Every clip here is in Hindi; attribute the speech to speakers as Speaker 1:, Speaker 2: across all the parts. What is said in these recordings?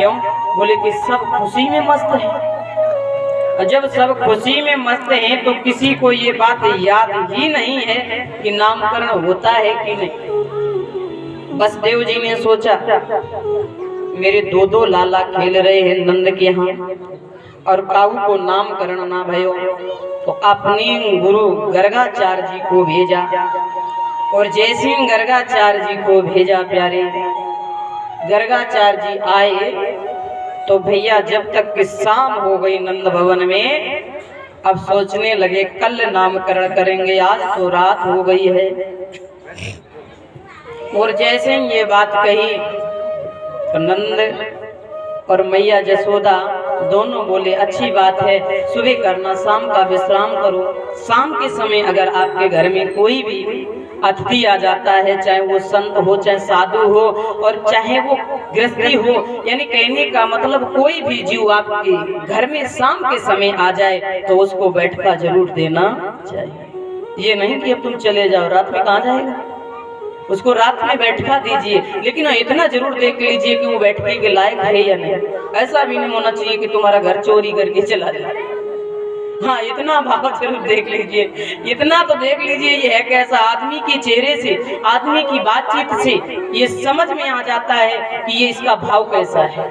Speaker 1: क्यों? बोले कि सब खुशी में मस्त है। और जब सब खुशी में मस्त हैं तो किसी को ये बात याद ही नहीं है कि नामकरण होता है कि नहीं। वसुदेव जी ने सोचा मेरे दो लाला खेल रहे हैं नंद के यहाँ और काऊ को नामकरण ना भयो, तो अपने गुरु गर्गाचार्य जी को भेजा। और जैसे गर्गाचार्य जी को भेजा प्यारे, गर्गाचार्य जी आए तो भैया जब तक कि शाम हो गई नंद भवन में, अब सोचने लगे कल नामकरण करेंगे, आज तो रात हो गई है। और जैसे ये बात कही तो नंद और मैया जसोदा दोनों बोले अच्छी बात है, सुबह करना, शाम का विश्राम करो। शाम के समय अगर आपके घर में कोई भी अतिथि आ जाता है, चाहे वो संत हो, चाहे साधु हो, और चाहे वो गृहस्थी हो, यानी कहने का मतलब कोई भी जीव आपके घर में शाम के समय आ जाए तो उसको बैठका जरूर देना चाहिए। ये नहीं कि अब तुम चले जाओ, रात में कहाँ जाएगा, उसको रात में बैठका दीजिए, लेकिन इतना जरूर देख लीजिए कि वो बैठने के लायक है या नहीं। ऐसा भी नहीं होना चाहिए कि तुम्हारा घर चोरी करके चला जाए। हाँ, इतना भाव जरूर देख लीजिए, इतना तो देख लीजिए ये है कैसा आदमी के चेहरे से, आदमी की बातचीत से ये समझ में आ जाता है कि ये इसका भाव कैसा है,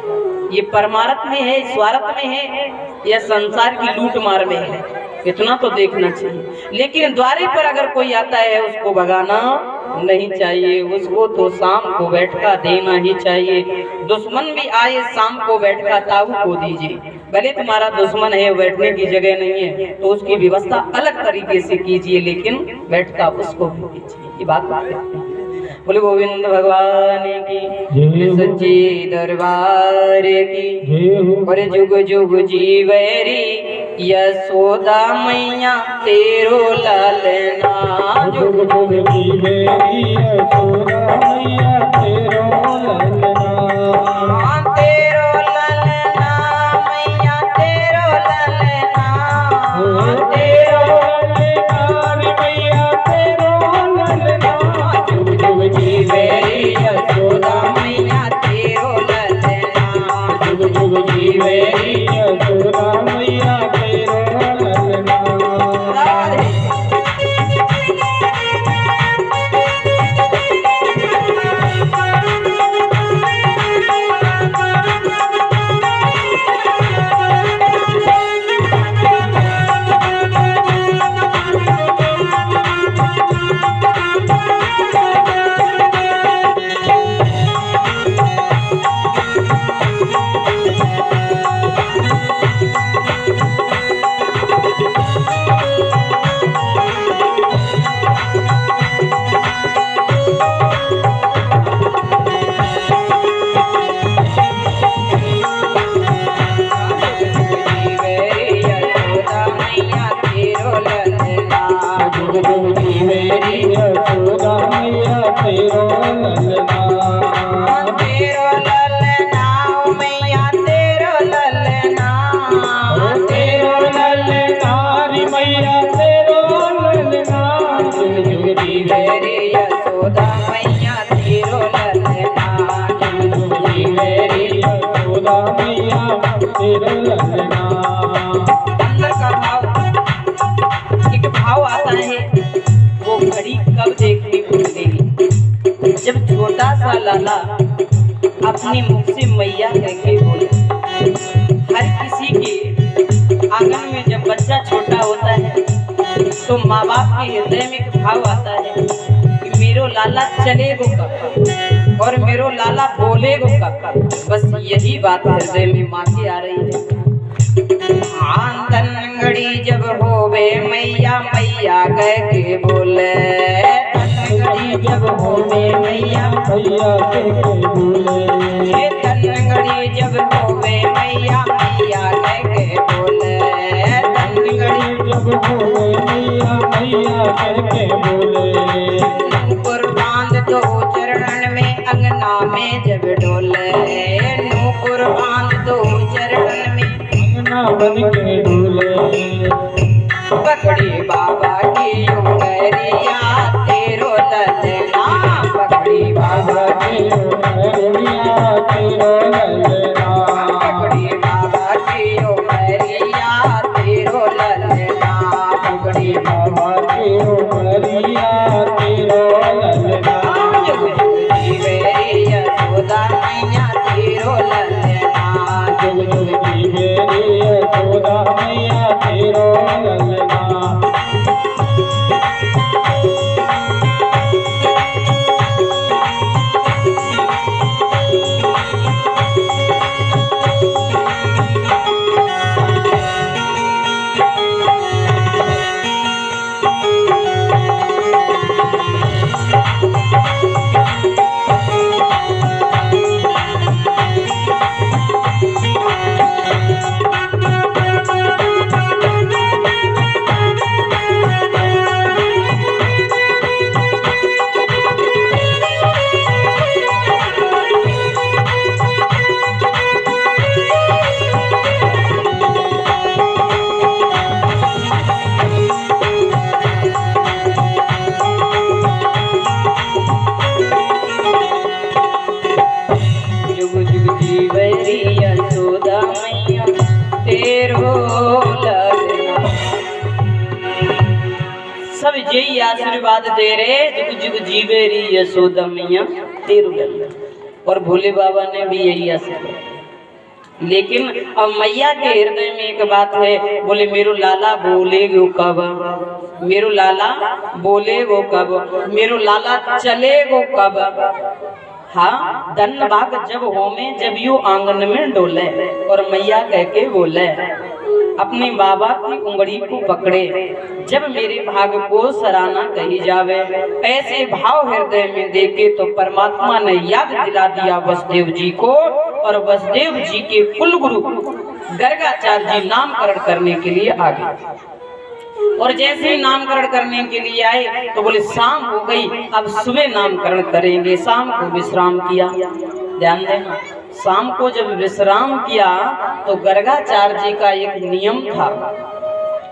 Speaker 1: ये परमार्थ में है, स्वार्थ में है, या संसार की लूट मार में है। इतना तो देखना चाहिए। लेकिन द्वारे पर अगर कोई आता है उसको भगाना नहीं चाहिए, उसको तो शाम को बैठका देना ही चाहिए। दुश्मन भी आए शाम को बैठका ताऊ को दीजिए, भले तुम्हारा दुश्मन है, बैठने की जगह नहीं है तो उसकी व्यवस्था अलग तरीके से कीजिए, लेकिन बैठका उसको भी कीजिए। ये बात बोले गोविंद भगवान की, सच्चे दरबार की, और जुग जुग जीवरी यशोदा मैया तेरो लालना, जुग जुग जीवरी यशोदा मैया तेरो लालना, तेरो लालना मैया तेरो लालना, तेरो लालना मैया तेरो लालना, जुग जुग जीवरी यशोदा मैया तेरो लालना, जुग जुग जीवरी यशोदा मैया तेरो लालना। अंदर का भाव, एक भाव आता है, वो घड़ी कब देखनी भूल गई, जब छोटा सा लाला अपने मुख से मैया कह के बोले। हर किसी के आंगन में जब बच्चा छोटा होता है तो माँ बाप के हृदय में एक भाव आता है कि मेरो लाला चलेगो कब और मेरो लाला बोलेगो कब। बस यही बात हृदय में माँ की आ रही है। घड़ी जब होवे मैया मैया कह के बोले, घड़ी जब होवे मैया मैया कह के बोले, घड़ी जब होवे मैया मैया कह के बोले, घड़ी जब होवे मैया मैया कह के बोले, नूपुर बांध दो चरणन में अंगना में जब डोले, नूपुर बांध दो चरणन में बन के डोले, पकड़ी बाबा की उंगरिया तेरो ललना, पकड़ी बाबा की उंगरिया तेरो ललना, जीवेरी यशोदा मैया तेरो ललना। सब यही आशीर्वाद दे रहे जुग जुग जीवेरी यशोदा मैया तेरो ललना। और भोले बाबा ने भी यही आशीर्वाद। लेकिन अब मैया के हृदय में एक बात है, बोले मेरो लाला बोलेगो कब, मेरो लाला बोलेगो कब, मेरो लाला चलेगो कब। हाँ धन भाग जब होमे जब यू आंगन में डोले। और मैया कह के बोले अपने बाबा की उंगली को पकड़े, जब मेरे भाग को सराहना कही जावे। ऐसे भाव हृदय में देखे तो परमात्मा ने याद दिला दिया वसुदेव जी को। और वसुदेव जी के कुल गुरु गर्गाचार्य जी नामकरण करने के लिए आ गए। और जैसे ही नामकरण करने के लिए आए तो बोले शाम हो गई, अब सुबह नामकरण करेंगे। शाम को विश्राम किया। ध्यान देना, शाम को जब विश्राम किया तो गर्गाचार्य जी का एक नियम था।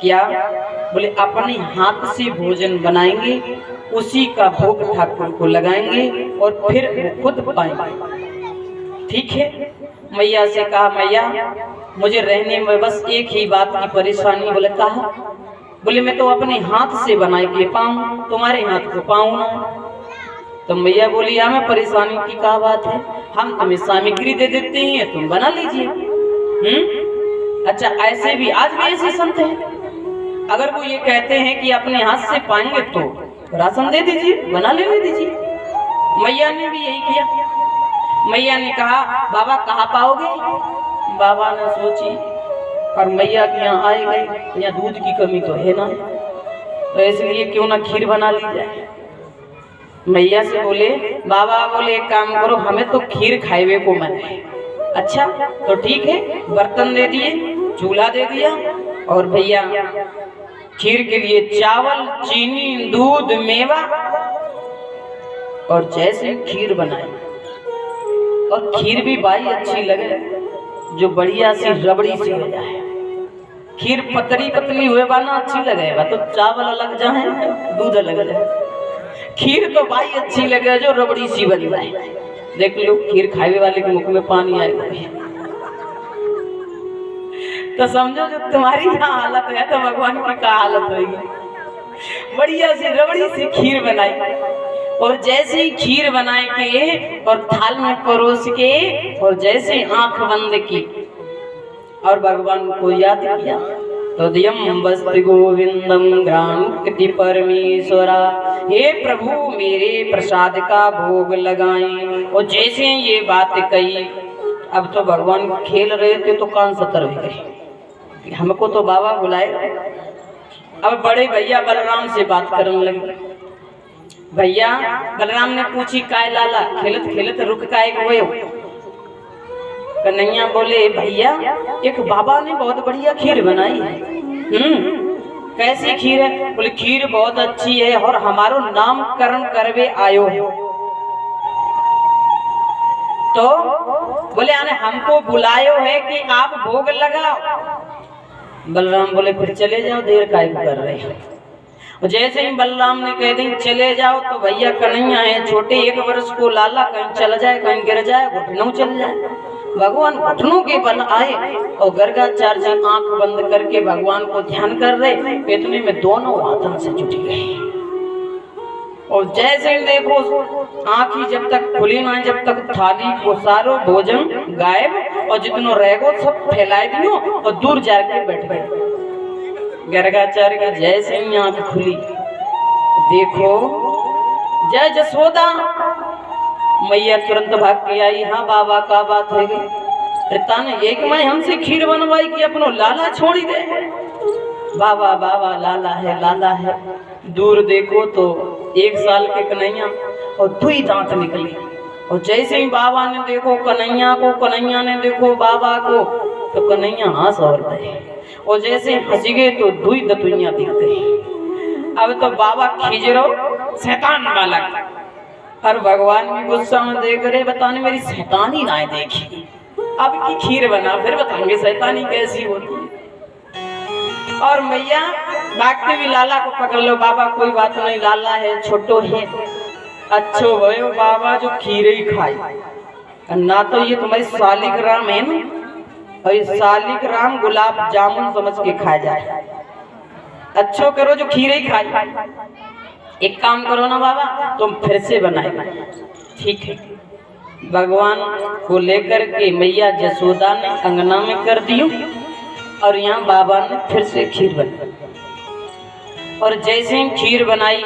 Speaker 1: क्या? बोले अपने हाथ से भोजन बनाएंगे, उसी का भोग ठाकुर को लगाएंगे और फिर वो खुद पाएंगे। ठीक है। मैया से कहा मैया मुझे रहने में बस एक ही बात की परेशानी। बोले कहा? बोले मैं तो अपने हाथ से बना के पाऊं, तुम्हारे हाथ को पाऊं ना। तो मैया बोली हमें परेशानी की क्या बात है, हम तुम्हें सामग्री दे देते हैं, तुम बना लीजिए। अच्छा ऐसे भी आज भी ऐसे संत हैं, अगर वो ये कहते हैं कि अपने हाथ से पाएंगे तो राशन दे दीजिए, बना लेने दीजिए। मैया ने भी यही किया। मैया ने कहा बाबा कहाँ पाओगे? बाबा ने सोची और मैया के यहाँ आए गए, यहाँ दूध की कमी तो है ना, तो इसलिए क्यों ना खीर बना ली जाए। मैया से बोले बाबा बोले एक काम करो, हमें तो खीर खाएवे को मन है। अच्छा तो ठीक है, बर्तन दे दिए, चूल्हा दे दिया और भैया खीर के लिए चावल चीनी दूध मेवा। और जैसे खीर बनाई और खीर भी भाई अच्छी लगे, जो बढ़िया सी रबड़ी सी हो जाए। खीर पतली पतली हुए बाना अच्छी लगेगा तो चावल अलग जाए दूध अलग जाए। खीर तो भाई अच्छी लगे जो रबड़ी सी बन जाए। देख लो खीर खाने वाले के मुख में पानी आएगा तो समझो जो तुम्हारी यहाँ हालत है तो भगवान की क्या हालत होगी। बढ़िया सी रबड़ी सी खीर बनाई और जैसे ही खीर बनाए के और थाल में परोस के और जैसे आंख बंद की और भगवान को याद किया तो दियम वस्त्र गोविंदम घ्राणुक्ति परमेश्वरा, हे प्रभु मेरे प्रसाद का भोग लगाएं। और जैसे ये बात कही, अब तो भगवान खेल रहे थे तो कान सतर हो गए, हमको तो बाबा बुलाएगा। अब बड़े भैया बलराम से बात करने लगे। भैया बलराम ने पूछी काय लाला खेलत खेलत रुक काय हुए? कन्हैया बोले भैया एक बाबा ने बहुत बढ़िया खीर बनाई है। कैसी खीर है? बोले खीर बहुत अच्छी है और हमारो नामकरण करवे आयो है। तो बोले आने हमको बुलायो है कि आप भोग लगाओ। बलराम बोले फिर चले जाओ, देर काय कर रहे हो। जैसे ही बलराम ने कह दी चले जाओ तो भैया कन्हैया है छोटे 1 वर्ष को लाला, कहीं चल जाए कहीं गिर जाए घुटनों चल जाए। भगवान घुटनों के बल आए और गर्गाचार्य जी आंख बंद करके भगवान को ध्यान कर रहे। इतने में दोनों हाथों से जुट गए और जैसे ही देखो आंख ही जब तक खुली ना, जब तक थाली को सारो भोजन गायब और जितनो रहेगो सब फैलाए दियो और दूर जाके बैठ गए। गर्गाचार्य की जैसे ही आंख खुली देखो जय जसोदा, मैया तुरंत भाग के आई। हाँ बाबा का बात है पिता ने एक मैं हमसे खीर बनवाई कि अपनो लाला छोड़ी दे। बाबा बाबा लाला है लाला है। दूर देखो तो 1 साल के कन्हैया और 2 दांत निकली और जैसे ही बाबा ने देखो कन्हैया को, कन्हैया ने देखो बाबा को तो कन्हैया हंस और गए और जैसे हंस गए तो 2 दतुइयां दिख गई। अब तो बाबा खिजरो शैतान वाला और भगवान भी गुस्सा में देख रहे, बताने मेरी शैतानी ना देखी, अब की खीर बना फिर बताएंगे शैतानी कैसी होती है। और मैया भागते भी लाला को पकड़ लो। बाबा कोई बात नहीं, लाला है छोटो है, अच्छो भयो बाबा जो खीर ही खाई। ना तो ये तुम्हारी सालिग्राम है ना, और ये सालिग्राम गुलाब जामुन समझ के खाया जाए। अच्छो करो जो खीर ही खाए। एक काम करो ना बाबा, तुम फिर से बनाए। ठीक है, भगवान को लेकर के मैया जसोदा ने अंगना में कर दियो, और यहाँ बाबा ने फिर से खीर बनाई। और जैसे ही खीर बनाई,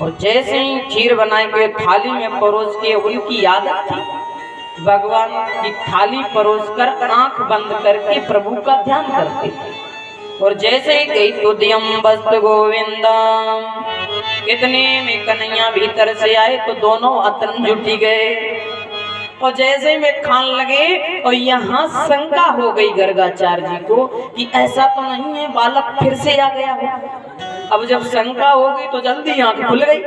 Speaker 1: और जैसे ही खीर बनाई के थाली में परोस के, उनकी आदत थी भगवान की थाली परोस कर आंख बंद करके प्रभु का ध्यान करते थे। और जैसे ही गई तो दियम बस्त गोविंदम, इतने में कन्हैया भीतर से आए तो दोनों अतन जुटी गए। और जैसे ही मैं खान लगे, और यहाँ शंका हो गई गर्गाचार्य जी को कि ऐसा तो नहीं है बालक फिर से आ गया हो। अब जब शंका हो गई तो जल्दी आंख खुल गई,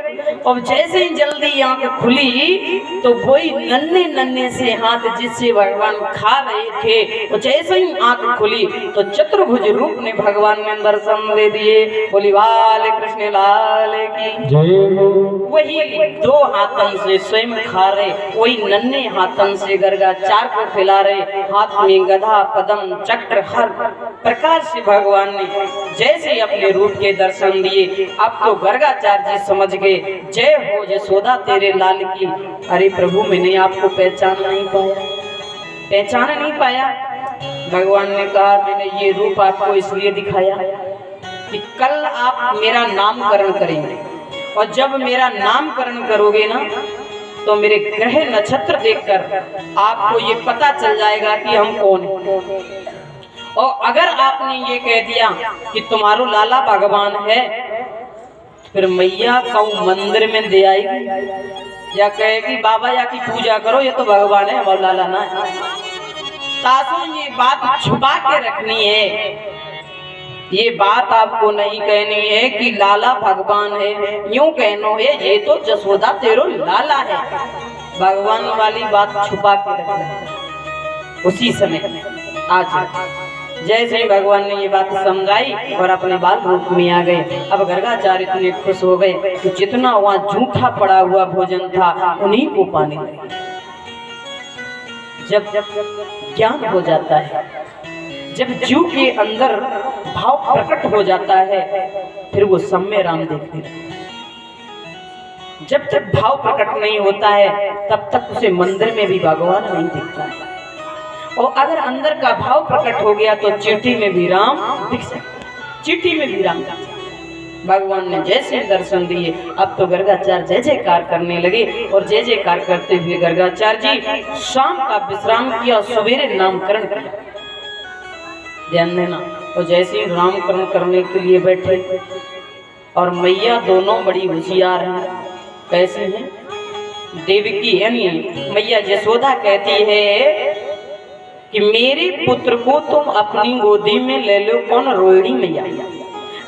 Speaker 1: और जैसे ही जल्दी आंख खुली तो वही नन्हे नन्हे से हाथ जिससे भगवान खा रहे थे, तो जैसे ही आंख खुली तो चतुर्भुज रूप ने भगवान ने दर्शन दे दिए। बोली बाल कृष्ण लाल की जय। वही दो हाथन से स्वयं खा रहे, वही नन्हे हाथन से गर्गाचार्य को खिला रहे। हाथ में गदा पदम चक्र हर प्रकार से भगवान ने जैसे ही अपने रूप के दर्शन दिए। अब तो गर्गाचार्य जी समझ गए, जय हो यशोदा तेरे लाल की। अरे प्रभु, मैंने आपको पहचान नहीं पाया। भगवान ने कहा, मैंने ये रूप आपको इसलिए दिखाया कि कल आप मेरा नामकरण करेंगे, और जब मेरा नामकरण करोगे ना तो मेरे ग्रह नक्षत्र देखकर आपको ये पता चल जाएगा कि हम कौन हैं। और अगर आपने ये कह दिया कि तुम्हारो लाला भगवान है, फिर मैया कऊ मंदिर में दे आएगी, या कहेगी बाबा या की पूजा करो, ये तो भगवान है, हमारा लाला ना है। तासो ये बात छुपा के रखनी है। ये बात आपको नहीं कहनी है कि लाला भगवान है, यूं कहनो है ये तो जसोदा तेरो लाला है। भगवान वाली बात छुपा के रखना है। उसी समय आज जैसे ही भगवान ने ये बात समझाई और अपने बाल रूप में आ गए। अब गर्गाचार्य इतने खुश हो गए कि जितना वहाँ झूठा पड़ा हुआ भोजन था उन्हीं को पाने लगे। जब ज्ञान हो जाता है, जब जीव के अंदर भाव प्रकट हो जाता है, फिर वो सम्य राम देखते हैं। जब तक भाव प्रकट नहीं होता है तब तक उसे मंदिर में भी भगवान नहीं दिखता है। और अगर अंदर का भाव प्रकट हो गया तो चींटी में भी राम दिख सकता, चींटी में भी राम। भगवान ने जैसे दर्शन दिए, अब तो गर्गाचार्य जय जयकार करने लगे। और जय जयकार करते हुए गर्गाचार्य जी शाम का विश्राम किया, सवेरे नामकरण किया। ध्यान देना। और जैसे ही नामकरण करने के लिए बैठे, और मैया दोनों बड़ी होशियार हैं। कैसे हैं? देवकी यानी मैया यशोदा कहती है कि मेरे पुत्र को तुम अपनी गोदी में ले लो। कौन? रोहिणी मैया।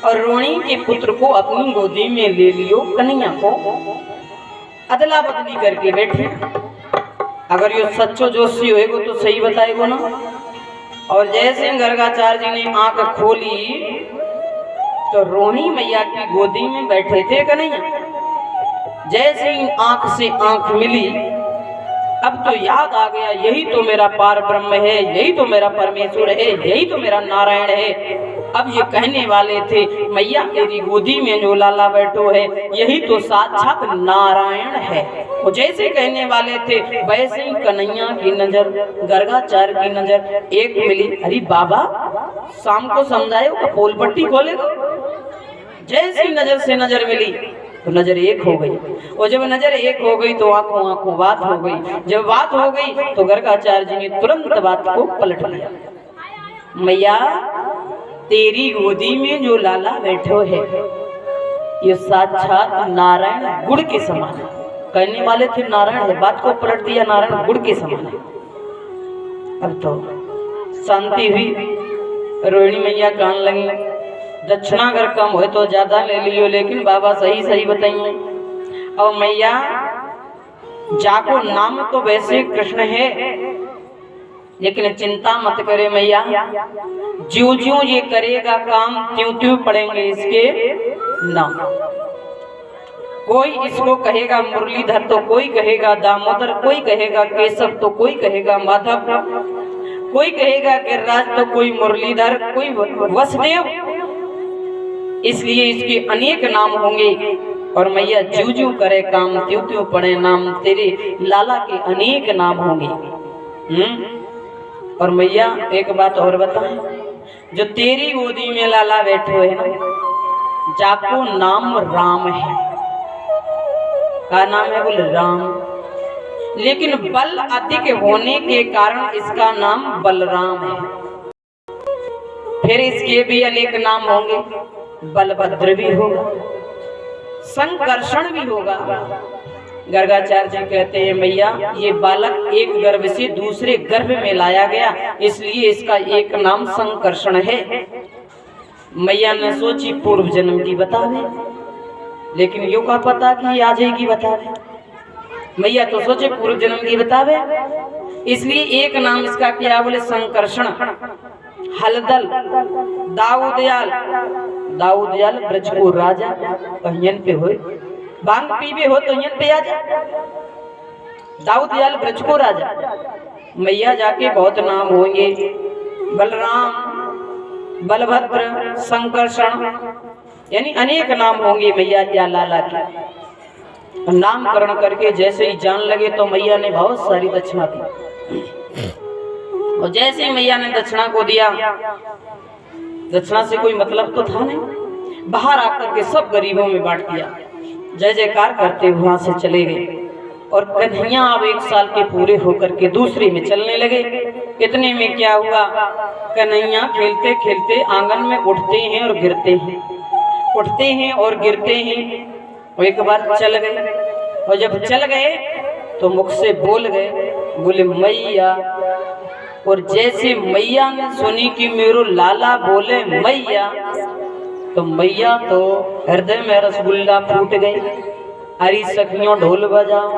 Speaker 1: और रोहिणी के पुत्र को अपनी गोदी में ले लियो कन्हैया को। अदला बदली करके बैठे। अगर ये सच्चो जोशी होएगो तो सही बताएगो ना। और जैसे गर्गाचार्य जी ने आंख खोली तो रोहिणी मैया की गोदी में बैठे थे कन्हैया। जैसे ही आंख से आंख मिली, अब तो याद आ गया, यही तो मेरा पार ब्रह्म है, यही तो मेरा परमेश्वर है, यही तो मेरा नारायण है। अब ये कहने वाले थे, मैया तेरी गोदी में जो लाला बैठो है यही तो साक्षात नारायण है। वो जैसे कहने वाले थे वैसे ही कन्हैया की नजर, गर्गाचार्य की नजर एक मिली। अरे बाबा, शाम को समझायो का पोल पट्टी खोलेगा। जैसे ही नजर से नजर मिली तो नजर एक हो गई। और जब नजर एक हो गई तो आंखों आंखों बात हो गई। जब बात हो गई तो गर्गाचार्य जी ने तुरंत बात को पलट लिया। मैया तेरी गोदी में जो लाला बैठो है ये साक्षात नारायण गुड़ के समान है। कहने वाले थे नारायण है, बात को पलट दिया, नारायण गुड़ के समान है। अब तो शांति हुई। रोहिणी मैया कहने लगी, दक्षिणा अगर कम हो तो ज्यादा ले लियो, लेकिन बाबा सही सही बताइए। और मैया जाको नाम तो वैसे कृष्ण है, लेकिन चिंता मत करे मैया, ज्यों ज्यों ये करेगा काम त्यों त्यों पड़ेंगे इसके नाम। कोई इसको कहेगा मुरलीधर, तो कोई कहेगा दामोदर, कोई कहेगा केशव, तो कोई कहेगा माधव, कोई कहेगा गिरिराज, तो कोई मुरलीधर, कोई वसुदेव। इसलिए इसके अनेक नाम होंगे। और मैया जू जू करे काम, त्यों त्यों पड़े नाम, तेरे लाला के अनेक नाम होंगे। और मैया एक बात और बताएं, जो तेरी गोदी में लाला बैठे हुए ना, जाको नाम राम है। का नाम है? बोले राम। लेकिन बल अधिक होने के कारण इसका नाम बलराम है। फिर इसके भी अनेक नाम होंगे, बलभद्र भी होगा, संकर्षण भी होगा। गर्गाचार्य जी कहते हैं मैया ये बालक एक गर्भ से दूसरे गर्भ में लाया गया, इसलिए इसका एक नाम संकर्षण है। मैया ने सोची पूर्व जन्म की बतावे, लेकिन यो का पता कि आज की बतावे। मैया तो सोचे पूर्व जन्म की बतावे, इसलिए एक नाम इसका क्या? बोले संकर्षण। हलदल, दाऊदयाल, दाऊदयाल ब्रज को राजा, कहियन पे हो बांग पीबे हो तो यन पे आ जा। दाऊदयाल ब्रज को राजा। मैया जाके बहुत नाम होंगे, बलराम, बलभद्र, संकर्षण, यानी अनेक नाम होंगे मैया या लाला के। नामकरण करके जैसे ही जान लगे तो मैया ने बहुत सारी दक्षिणा दी। और जैसे ही मैया ने दक्षिणा को दिया, दक्षिणा से कोई मतलब तो था नहीं, बाहर आकर के सब गरीबों में बांट दिया। जय जयकार करते वहां से चले गए। और कन्हैया अब 1 साल के पूरे होकर के दूसरे में चलने लगे। इतने में क्या हुआ, कन्हैया खेलते खेलते आंगन में उठते हैं और गिरते हैं, उठते हैं और गिरते हैं। और एक बार चल गए, और जब चल गए तो मुख से बोल गए, बोले मैया। और जैसे मैया ने सुनी कि मेरो लाला बोले मैया, तो मैया तो हृदय में रसगुल्ला फूट गई। हरी सखियों ढोल बजाओ,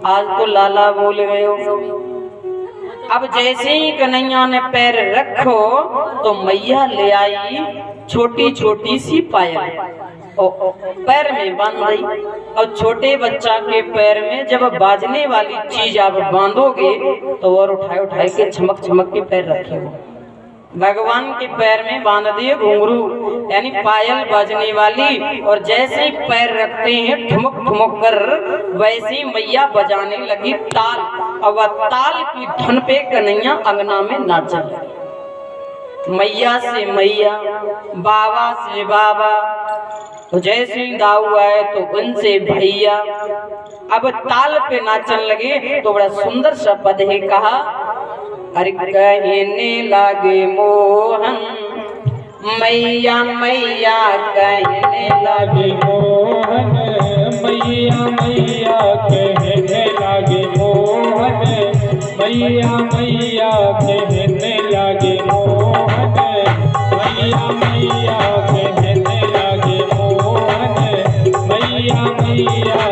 Speaker 1: आज तो लाला बोल गए हो। अब जैसे ही कन्हैया ने पैर रखो तो मैया ले आई छोटी छोटी सी पायल, और पैर में बांध दी। और छोटे बच्चा के पैर में जब बाजने वाली चीज आप बांधोगे तो और उठाए उठाए के चमक चमक के पैर रखे हो। भगवान के पैर में बांध दिए घुंघरू, यानी पायल बाजने वाली। और जैसे ही पैर रखते हैं ठुमक ठुमक कर, वैसे ही मैया बजाने लगी ताल। और वह ताल की धुन पे कन्हैया अंगना में नाचने लगी। मैया से मैया, बाबा से बाबा, तो जैसे ही दाऊ आए तो उनसे भैया। अब ताल पे नाचन लगे तो बड़ा सुंदर सा पद है कहा, अरे कहने लगे मोहन मैया मैया, कहने लगे
Speaker 2: मोहन मैया मैया, कहने लगे मोहन मैया मैया, कहने लगे मोहन मैया मैया, कहने लगे मोहन मैया मैया।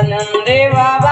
Speaker 1: नंदे बाबा